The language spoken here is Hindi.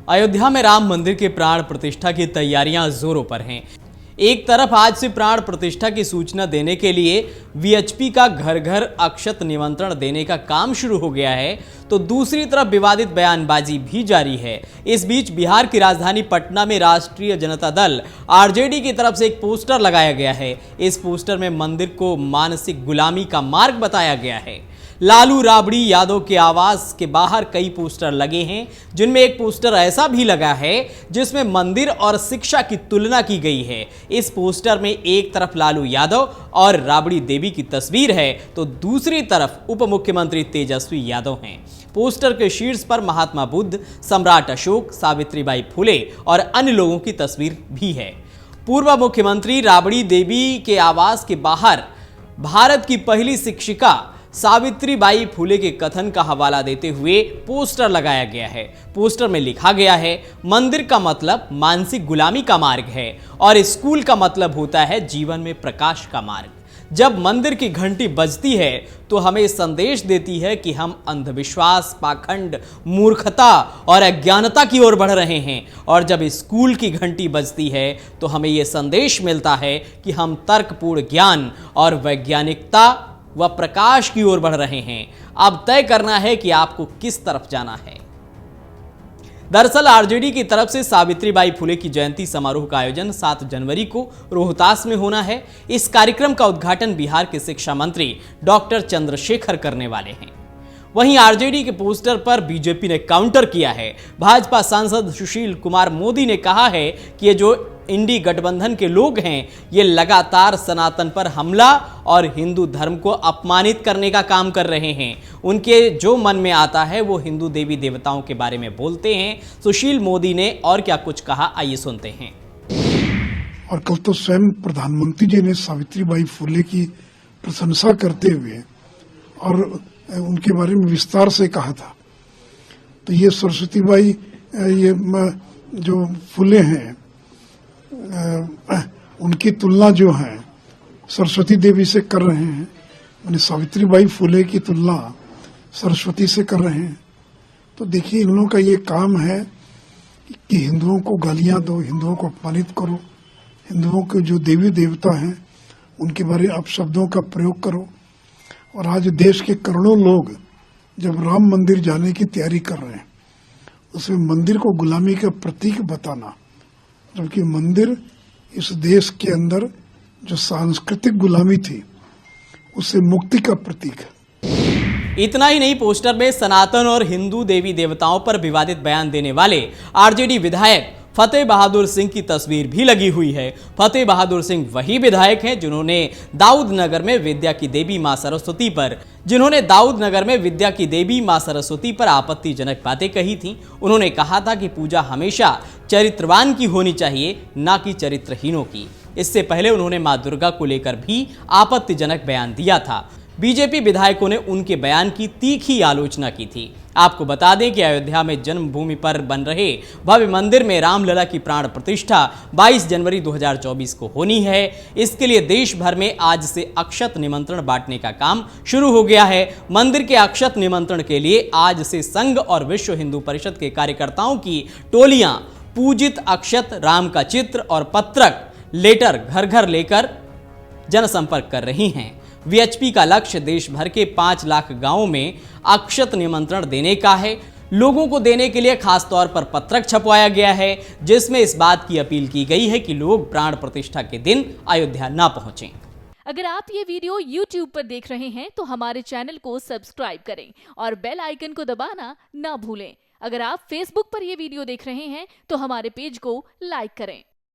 अयोध्या में राम मंदिर के प्राण प्रतिष्ठा की तैयारियां जोरों पर हैं। एक तरफ आज से प्राण प्रतिष्ठा की सूचना देने के लिए वीएचपी का घर घर अक्षत निमंत्रण देने का काम शुरू हो गया है, तो दूसरी तरफ विवादित बयानबाजी भी जारी है। इस बीच बिहार की राजधानी पटना में राष्ट्रीय जनता दल आरजेडी की तरफ से एक पोस्टर लगाया गया है। इस पोस्टर में मंदिर को मानसिक गुलामी का मार्ग बताया गया है। लालू राबड़ी यादव के आवास के बाहर कई पोस्टर लगे हैं, जिनमें एक पोस्टर ऐसा भी लगा है जिसमें मंदिर और शिक्षा की तुलना की गई है। इस पोस्टर में एक तरफ लालू यादव और राबड़ी देवी की तस्वीर है, तो दूसरी तरफ उप मुख्यमंत्री तेजस्वी यादव हैं। पोस्टर के शीर्ष पर महात्मा बुद्ध, सम्राट अशोक, सावित्रीबाई फुले और अन्य लोगों की तस्वीर भी है। पूर्व मुख्यमंत्री राबड़ी देवी के आवास के बाहर भारत की पहली शिक्षिका सावित्रीबाई फुले के कथन का हवाला देते हुए पोस्टर लगाया गया है। पोस्टर में लिखा गया है, मंदिर का मतलब मानसिक गुलामी का मार्ग है और स्कूल का मतलब होता है जीवन में प्रकाश का मार्ग। जब मंदिर की घंटी बजती है तो हमें संदेश देती है कि हम अंधविश्वास, पाखंड, मूर्खता और अज्ञानता की ओर बढ़ रहे हैं, और जब स्कूल की घंटी बजती है तो हमें यह संदेश मिलता है कि हम तर्कपूर्ण ज्ञान और वैज्ञानिकता व प्रकाश की ओर बढ़ रहे हैं। अब तय करना है कि आपको किस तरफ जाना है। दरअसल आरजेडी की तरफ से सावित्रीबाई फुले की जयंती समारोह का आयोजन 7 जनवरी को रोहतास में होना है। इस कार्यक्रम का उद्घाटन बिहार के शिक्षा मंत्री डॉक्टर चंद्रशेखर करने वाले हैं। वहीं आरजेडी के पोस्टर पर बीजेपी ने काउंटर किया है। भाजपा सांसद सुशील कुमार मोदी ने कहा है कि ये जो इंडी गठबंधन के लोग हैं, ये लगातार सनातन पर हमला और हिंदू धर्म को अपमानित करने का काम कर रहे हैं। उनके जो मन में आता है वो हिंदू देवी देवताओं के बारे में बोलते हैं। सुशील मोदी ने और क्या कुछ कहा, आइए सुनते हैं। और कल तो स्वयं प्रधानमंत्री जी ने सावित्रीबाई फुले की प्रशंसा करते हुए और उनके बारे में विस्तार से कहा था। तो ये सरस्वतीबाई, ये जो फुले हैं, उनकी तुलना जो है सरस्वती देवी से कर रहे हैं, यानी सावित्रीबाई फुले की तुलना सरस्वती से कर रहे हैं। तो देखिए, इन लोगों का ये काम है कि हिंदुओं को गालियां दो, हिंदुओं को अपमानित करो, हिंदुओं के जो देवी देवता हैं उनके बारे में अपशब्दों का प्रयोग करो। और आज देश के करोड़ों लोग जब राम मंदिर जाने की तैयारी कर रहे हैं, उसमें मंदिर को गुलामी का प्रतीक बताना, जबकि मंदिर इस देश के अंदर जो सांस्कृतिक गुलामी थी उससे मुक्ति का प्रतीक है। इतना ही नहीं, पोस्टर में सनातन और हिंदू देवी देवताओं पर विवादित बयान देने वाले आरजेडी विधायक फतेह बहादुर सिंह की तस्वीर भी लगी हुई है। फतेह बहादुर सिंह वही विधायक हैं जिन्होंने दाऊद नगर में विद्या की देवी मां सरस्वती पर आपत्तिजनक बातें कही थी। उन्होंने कहा था कि पूजा हमेशा चरित्रवान की होनी चाहिए, ना कि चरित्रहीनों की। इससे पहले उन्होंने मां दुर्गा को लेकर भी आपत्तिजनक बयान दिया था। बीजेपी विधायकों ने उनके बयान की तीखी आलोचना की थी। आपको बता दें कि अयोध्या में जन्मभूमि पर बन रहे भव्य मंदिर में रामलला की प्राण प्रतिष्ठा 22 जनवरी 2024 को होनी है। इसके लिए देश भर में आज से अक्षत निमंत्रण बांटने का काम शुरू हो गया है। मंदिर के अक्षत निमंत्रण के लिए आज से संघ और विश्व हिंदू परिषद के कार्यकर्ताओं की टोलियां पूजित अक्षत, राम का चित्र और पत्रक लेटर घर घर लेकर जनसंपर्क कर रही हैं। वीएचपी का लक्ष्य देश भर के 5 लाख गांवों में अक्षत निमंत्रण देने का है। लोगों को देने के लिए खास तौर पर पत्रक छपवाया गया है, जिसमें इस बात की अपील की गई है कि लोग प्राण प्रतिष्ठा के दिन अयोध्या ना पहुंचें। अगर आप ये वीडियो YouTube पर देख रहे हैं तो हमारे चैनल को सब्सक्राइब करें और बेल आइकन को दबाना ना भूलें। अगर आप Facebook पर ये वीडियो देख रहे हैं तो हमारे पेज को लाइक करें।